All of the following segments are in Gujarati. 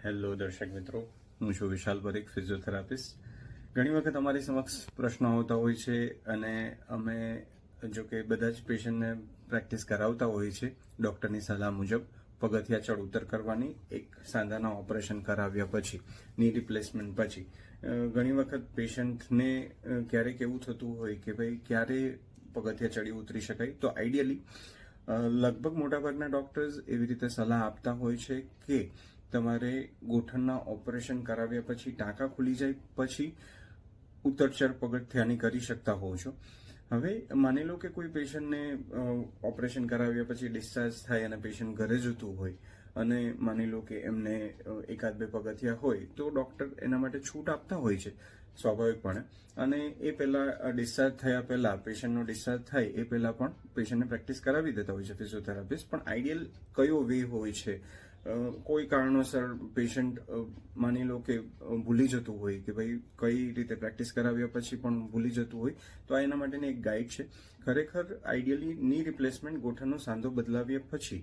હેલો દર્શક મિત્રો, હું છું વિશાલ પરીખ, ફિઝિયોથેરાપિસ્ટ. ઘણી વખત અમારી સમક્ષ પ્રશ્નો આવતા હોય છે અને અમે જો કે બધા જ પેશન્ટને પ્રેક્ટિસ કરાવતા હોય છે ડૉક્ટરની સલાહ મુજબ પગથિયા ચડ ઉતર કરવાની એક સાંધાના ઓપરેશન કરાવ્યા પછી, ની રિપ્લેસમેન્ટ પછી. ઘણી વખત પેશન્ટને ક્યારેક એવું થતું હોય કે ભાઈ ક્યારે પગથિયા ચડી ઉતરી શકાય. તો આઈડિયલી લગભગ મોટાભાગના ડૉક્ટર્સ એવી રીતે સલાહ આપતા હોય છે કે તમારે ગોઠણના ઓપરેશન કરાવ્યા પછી, ટાંકા ખુલી જાય પછી ઉતરચડ પગથિયાની કરી શકતા હોવ છો. હવે માની લો કે કોઈ પેશન્ટને ઓપરેશન કરાવ્યા પછી ડિસ્ચાર્જ થાય અને પેશન્ટ ઘરે જતું હોય અને માની લો કે એમને એકાદ બે પગથિયા હોય તો ડૉક્ટર એના માટે છૂટ આપતા હોય છે સ્વાભાવિકપણે. અને એ પહેલા ડિસ્ચાર્જ થયા પહેલા, પેશન્ટનો ડિસ્ચાર્જ થાય એ પહેલા પણ પેશન્ટને પ્રેક્ટિસ કરાવી દેતા હોય છે ફિઝિયોથેરાપિસ્ટ. પણ આઈડિયલ કયો વે હોય છે? કોઈ કારણોસર પેશન્ટ માની લો કે ભૂલી જતું હોય કે ભાઈ કઈ રીતે પ્રેક્ટિસ કરાવ્યા પછી પણ ભૂલી જતું હોય, તો આ એના માટેની એક ગાઈડ છે. ખરેખર આઈડિયલી ની રિપ્લેસમેન્ટ ગોઠણનો સાંધો બદલાવ્યા પછી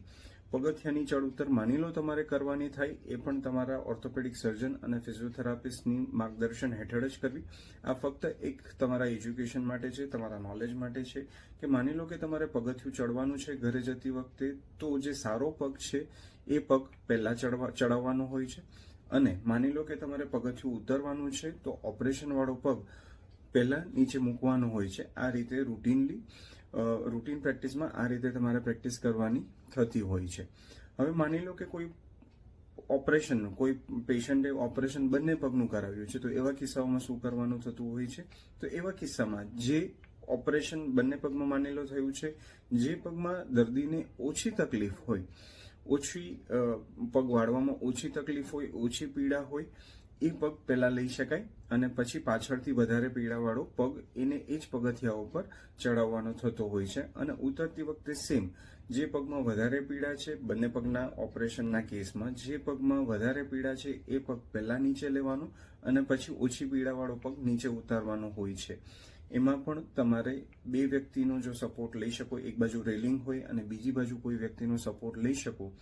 પગથિયાની ચડ ઉતર માની લો તમારે કરવાની થાય, એ પણ તમારા ઓર્થોપેડિક સર્જન અને ફિઝિયોથેરાપિસ્ટની માર્ગદર્શન હેઠળ જ કરવી. આ ફક્ત એક તમારા એજ્યુકેશન માટે છે, તમારા નોલેજ માટે છે કે માની લો કે તમારે પગથિયું ચડવાનું છે ઘરે જતી વખતે, તો જે સારો પગ છે એ પગ પહેલા ચડાવવાનો હોય છે અને માની લો કે તમારે પગથિયું ઉતરવાનું છે તો ઓપરેશન વાળો પગ પહેલા નીચે મૂકવાનો હોય છે. આ રીતે રૂટીન પ્રેક્ટિસમાં આ રીતે તમારે પ્રેક્ટિસ કરવાની થતી હોય છે. હવે માની લો કે કોઈ પેશન્ટે ઓપરેશન બંને પગનું કરાવ્યું છે, તો એવા કિસ્સાઓમાં શું કરવાનું થતું હોય છે? તો એવા કિસ્સામાં જે ઓપરેશન બંને પગમાં માની લો થયું છે, જે પગમાં દર્દીને ઓછી તકલીફ હોય, પગ વાળવામાં ઓછી તકલીફ હોય, ઓછી પીડા હોય, એ પગ પહેલા લઈ શકાય અને પછી પાછળથી વધારે પીડાવાળો પગ એને એ જ પગથિયા ઉપર ચડાવવાનો થતો હોય છે. અને ઉતરતી વખતે સેમ, જે પગમાં વધારે પીડા છે, બંને પગના ઓપરેશનના કેસમાં જે પગમાં વધારે પીડા છે એ પગ પહેલા નીચે લેવાનો અને પછી ઓછી પીડાવાળો પગ નીચે ઉતારવાનો હોય છે. એમાં પણ તમારે બે વ્યક્તિનો જો સપોર્ટ લઈ શકો, એક બાજુ રેલિંગ હોય અને બીજી બાજુ કોઈ વ્યક્તિનો સપોર્ટ લઈ શકો,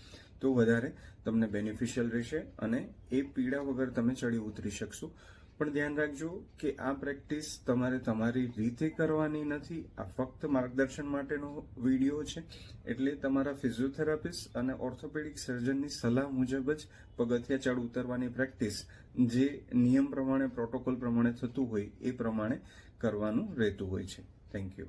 તો વધારે તમને બેનિફિશિયલ રહેશે અને એ પીડા વગર તમે ચડી ઉતરી શકશો. પણ ધ્યાન રાખજો કે આ પ્રેક્ટિસ તમારે તમારી રીતે કરવાની નથી. આ ફક્ત માર્ગદર્શન માટેનો વિડીયો છે, એટલે તમારા ફિઝિયોથેરાપિસ્ટ અને ઓર્થોપેડિક સર્જનની સલાહ મુજબ જ પગથિયા ચડ ઉતરવાની પ્રેક્ટિસ જે નિયમ પ્રમાણે, પ્રોટોકોલ પ્રમાણે થતું હોય એ પ્રમાણે કરવાનું રહેતું હોય છે. Thank you.